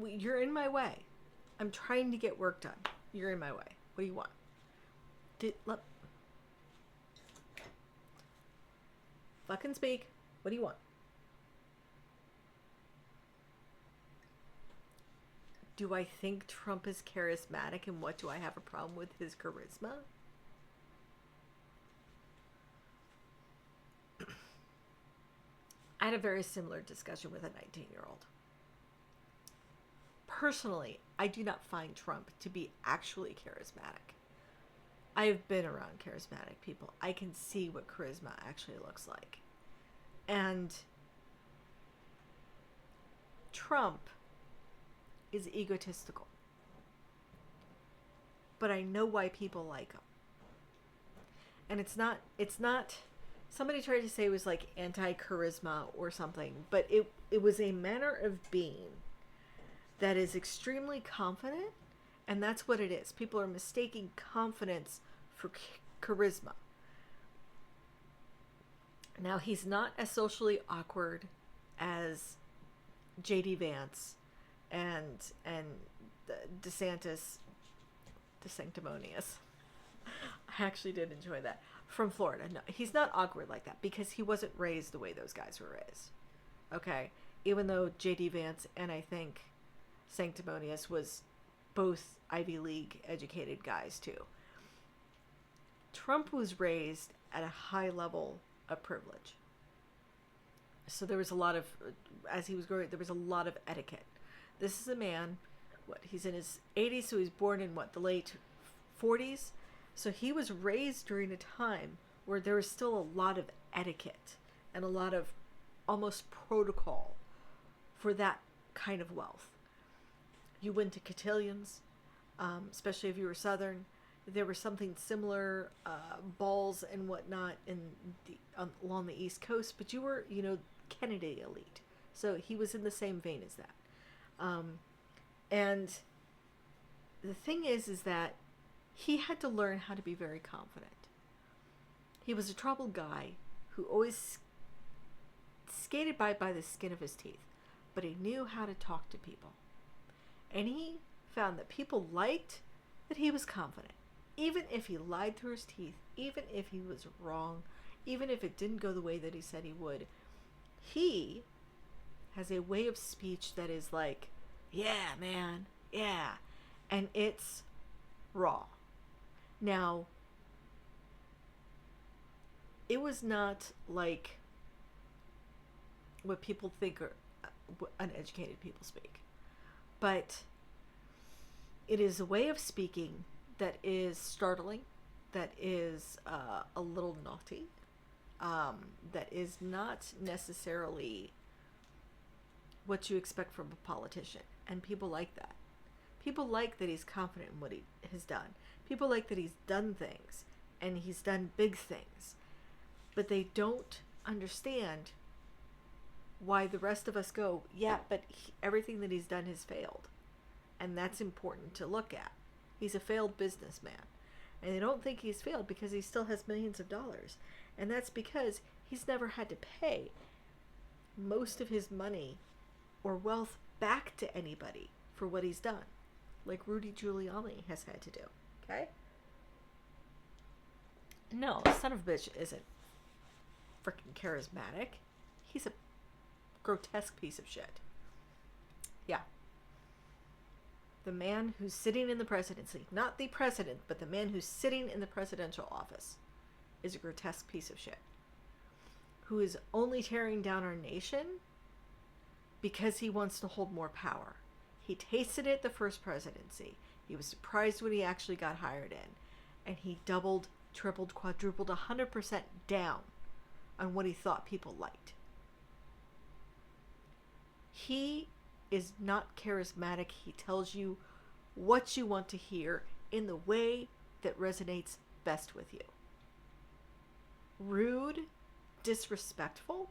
You're in my way. I'm trying to get work done. You're in my way. What do you want? Fucking speak. What do you want? Do I think Trump is charismatic, and what do I have a problem with his charisma? I had a very similar discussion with a 19-year-old. Personally, I do not find Trump to be actually charismatic. I've been around charismatic people. I can see what charisma actually looks like. And Trump is egotistical. But I know why people like him. And it's not somebody tried to say it was like anti-charisma or something, but it was a manner of being that is extremely confident, and that's what it is. People are mistaking confidence for charisma. Now, he's not as socially awkward as J.D. Vance and DeSantis, the sanctimonious. I actually did enjoy that. From Florida. No, he's not awkward like that because he wasn't raised the way those guys were raised. Okay? Even though J.D. Vance and I think Sanctimonious was both Ivy League educated guys too. Trump was raised at a high level of privilege. So there was a lot of, as he was growing, there was a lot of etiquette. This is a man, he's in his 80s, so he's born in the late 40s. So he was raised during a time where there was still a lot of etiquette and a lot of almost protocol for that kind of wealth. You went to cotillions, especially if you were Southern. There was something similar, balls and whatnot along the East Coast, but you were, Kennedy elite. So he was in the same vein as that. And the thing is that he had to learn how to be very confident. He was a troubled guy who always skated by the skin of his teeth, but he knew how to talk to people. And he found that people liked that he was confident. Even if he lied through his teeth, even if he was wrong, even if it didn't go the way that he said he would, he has a way of speech that is like, yeah, man, yeah. And it's raw. Now, it was not like what people think are uneducated people speak. But it is a way of speaking that is startling, that is a little naughty, that is not necessarily what you expect from a politician. And people like that. People like that he's confident in what he has done. People like that he's done things, and he's done big things. But they don't understand why the rest of us go, yeah, but everything that he's done has failed. And that's important to look at. He's a failed businessman. And they don't think he's failed because he still has millions of dollars. And that's because he's never had to pay most of his money or wealth back to anybody for what he's done, like Rudy Giuliani has had to do. Okay? No, son of a bitch isn't freaking charismatic. He's a grotesque piece of shit. Yeah. The man who's sitting in the presidency, not the president, but the man who's sitting in the presidential office, is a grotesque piece of shit. Who is only tearing down our nation because he wants to hold more power. He tasted it the first presidency. He was surprised when he actually got hired in. And he doubled, tripled, quadrupled, 100% down on what he thought people liked. He is not charismatic. He tells you what you want to hear in the way that resonates best with you. Rude, disrespectful.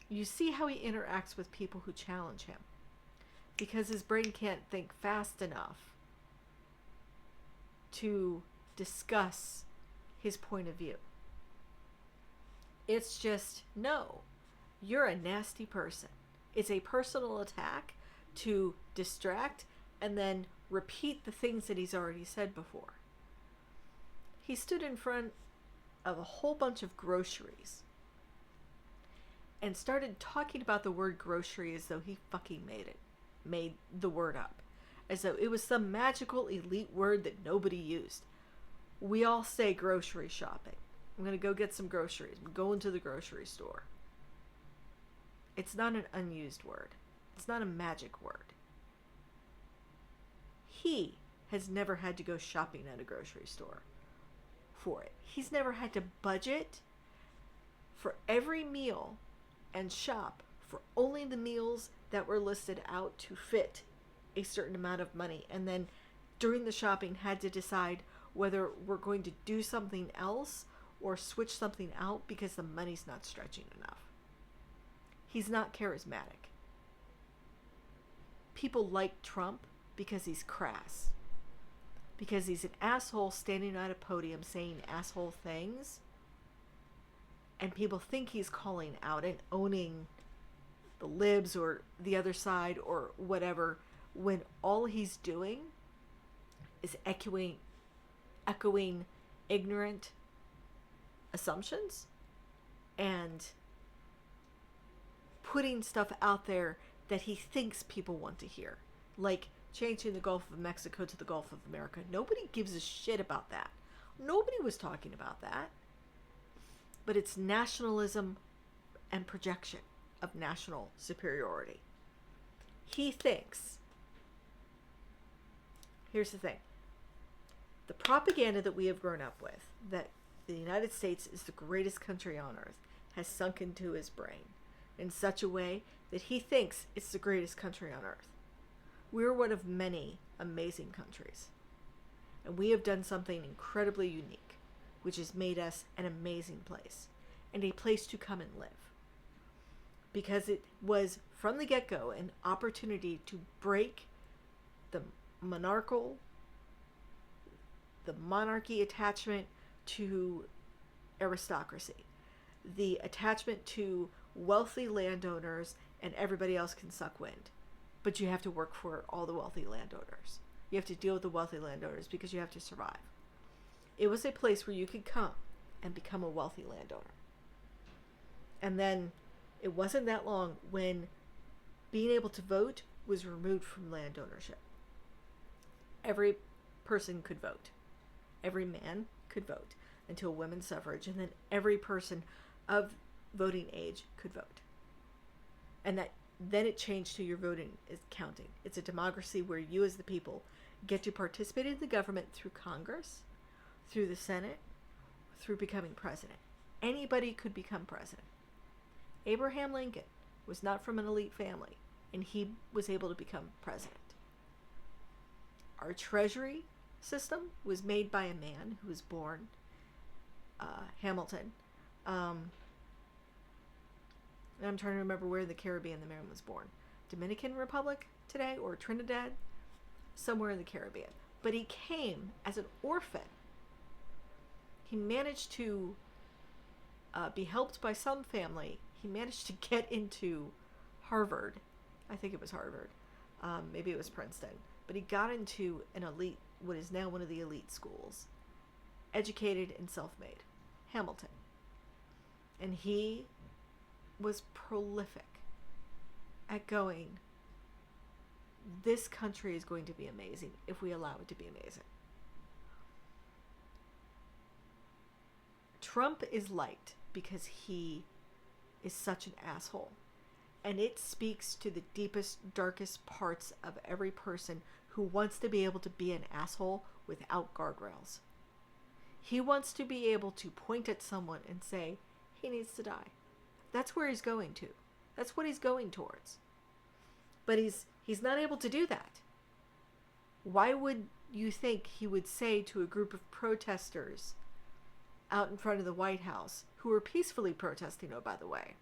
You see how he interacts with people who challenge him, because his brain can't think fast enough to discuss his point of view. It's just, no, you're a nasty person. It's a personal attack to distract and then repeat the things that he's already said before. He stood in front of a whole bunch of groceries and started talking about the word grocery as though he fucking made the word up, as though it was some magical elite word that nobody used. We all say grocery shopping. I'm going to go get some groceries. I'm going to the grocery store. It's not an unused word. It's not a magic word. He has never had to go shopping at a grocery store for it. He's never had to budget for every meal and shop for only the meals that were listed out to fit a certain amount of money, and then during the shopping had to decide whether we're going to do something else or switch something out because the money's not stretching enough. He's not charismatic. People like Trump because he's crass. Because he's an asshole standing at a podium saying asshole things. And people think he's calling out and owning the libs or the other side or whatever, when all he's doing is echoing ignorant assumptions and putting stuff out there that he thinks people want to hear. Like changing the Gulf of Mexico to the Gulf of America. Nobody gives a shit about that. Nobody was talking about that. But it's nationalism and projection of national superiority. He thinks, here's the thing, the propaganda that we have grown up with, that the United States is the greatest country on earth, has sunk into his brain in such a way that he thinks it's the greatest country on earth. We're one of many amazing countries. And we have done something incredibly unique, which has made us an amazing place and a place to come and live. Because it was, from the get-go, an opportunity to break the monarchy attachment to aristocracy, the attachment to wealthy landowners, and everybody else can suck wind. But you have to work for all the wealthy landowners. You have to deal with the wealthy landowners because you have to survive. It was a place where you could come and become a wealthy landowner. And then it wasn't that long when being able to vote was removed from land ownership. Every person could vote. Every man could vote until women's suffrage, and then every person of voting age could vote. And then it changed to your voting is counting. It's a democracy where you as the people get to participate in the government through Congress, through the Senate, through becoming president. Anybody could become president. Abraham Lincoln was not from an elite family, and he was able to become president. Our treasury system was made by a man who was born, Hamilton. And I'm trying to remember where in the Caribbean the man was born. Dominican Republic today, or Trinidad? Somewhere in the Caribbean. But he came as an orphan. He managed to be helped by some family. He managed to get into Harvard. I think it was Harvard. Maybe it was Princeton. But he got into an elite, what is now one of the elite schools. Educated and self-made. Hamilton. And he was prolific at going, this country is going to be amazing if we allow it to be amazing. Trump is liked because he is such an asshole. And it speaks to the deepest, darkest parts of every person who wants to be able to be an asshole without guardrails. He wants to be able to point at someone and say, he needs to die. That's where he's going to. That's what he's going towards. But he's not able to do that. Why would you think he would say to a group of protesters out in front of the White House, who were peacefully protesting, oh, by the way,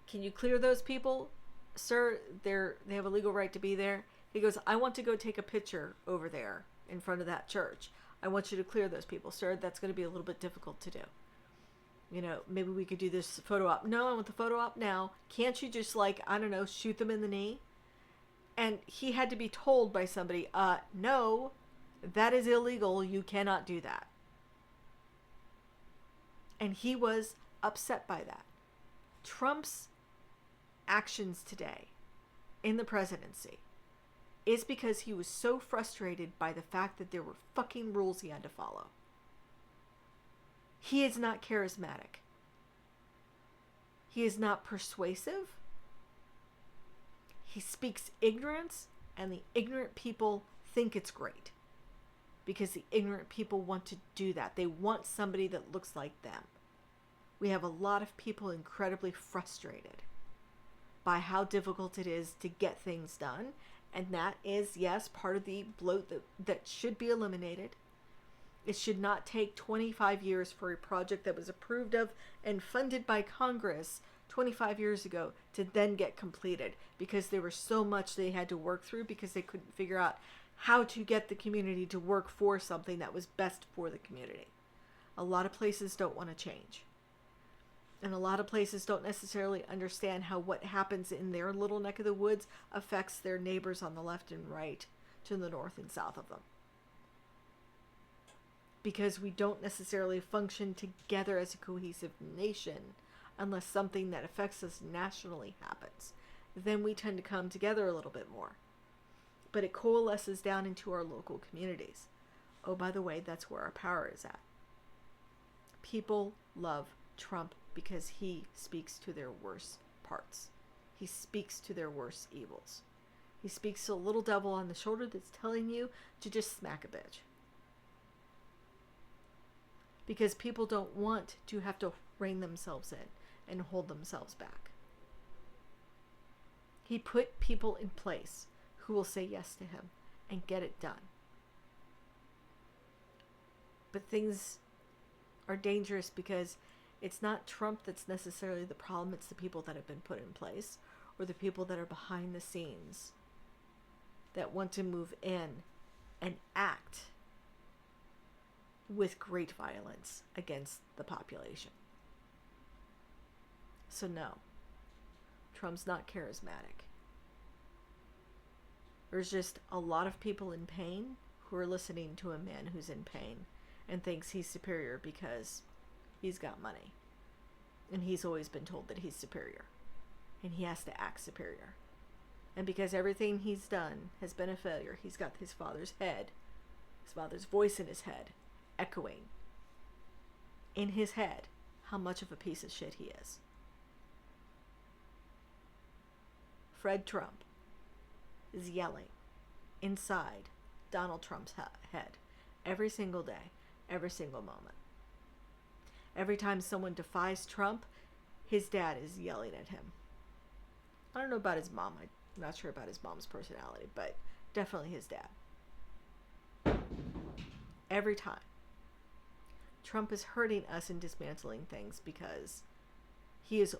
can you clear those people? Sir, they have a legal right to be there. He goes, I want to go take a picture over there in front of that church. I want you to clear those people. Sir, that's going to be a little bit difficult to do. Maybe we could do this photo op. No, I want the photo op now. Can't you just, like, I don't know, shoot them in the knee? And he had to be told by somebody, no, that is illegal. You cannot do that. And he was upset by that. Trump's actions today in the presidency is because he was so frustrated by the fact that there were fucking rules he had to follow. He is not charismatic. He is not persuasive. He speaks ignorance, and the ignorant people think it's great. Because the ignorant people want to do that. They want somebody that looks like them. We have a lot of people incredibly frustrated by how difficult it is to get things done. And that is, yes, part of the bloat that should be eliminated. It should not take 25 years for a project that was approved of and funded by Congress 25 years ago to then get completed, because there was so much they had to work through because they couldn't figure out how to get the community to work for something that was best for the community. A lot of places don't want to change. And a lot of places don't necessarily understand how what happens in their little neck of the woods affects their neighbors on the left and right, to the north and south of them. Because we don't necessarily function together as a cohesive nation unless something that affects us nationally happens. Then we tend to come together a little bit more. But it coalesces down into our local communities. Oh, by the way, that's where our power is at. People love Trump because he speaks to their worst parts. He speaks to their worst evils. He speaks to a little devil on the shoulder that's telling you to just smack a bitch. Because people don't want to have to rein themselves in and hold themselves back. He put people in place who will say yes to him and get it done. But things are dangerous because it's not Trump that's necessarily the problem. It's the people that have been put in place, or the people that are behind the scenes that want to move in and act with great violence against the population. So no, Trump's not charismatic. There's just a lot of people in pain who are listening to a man who's in pain and thinks he's superior because he's got money. And he's always been told that he's superior. And he has to act superior. And because everything he's done has been a failure, he's got his father's head, his father's voice in his head, echoing in his head how much of a piece of shit he is. Fred Trump is yelling inside Donald Trump's head every single day, every single moment. Every time someone defies Trump, his dad is yelling at him. I don't know about his mom. I'm not sure about his mom's personality, but definitely his dad. Every time. Trump is hurting us and dismantling things because he has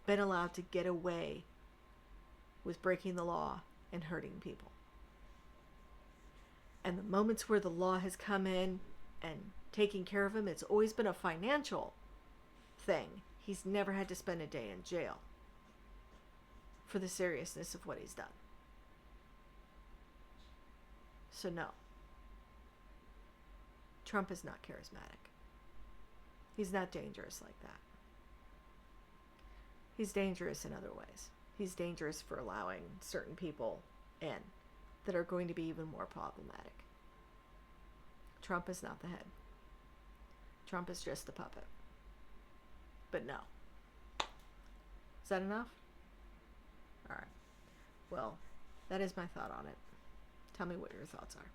been allowed to get away with breaking the law and hurting people. And the moments where the law has come in and taking care of him, it's always been a financial thing. He's never had to spend a day in jail for the seriousness of what he's done. So no, Trump is not charismatic. He's not dangerous like that. He's dangerous in other ways. He's dangerous for allowing certain people in that are going to be even more problematic. Trump is not the head. Trump is just a puppet. But no. Is that enough? All right. Well, that is my thought on it. Tell me what your thoughts are.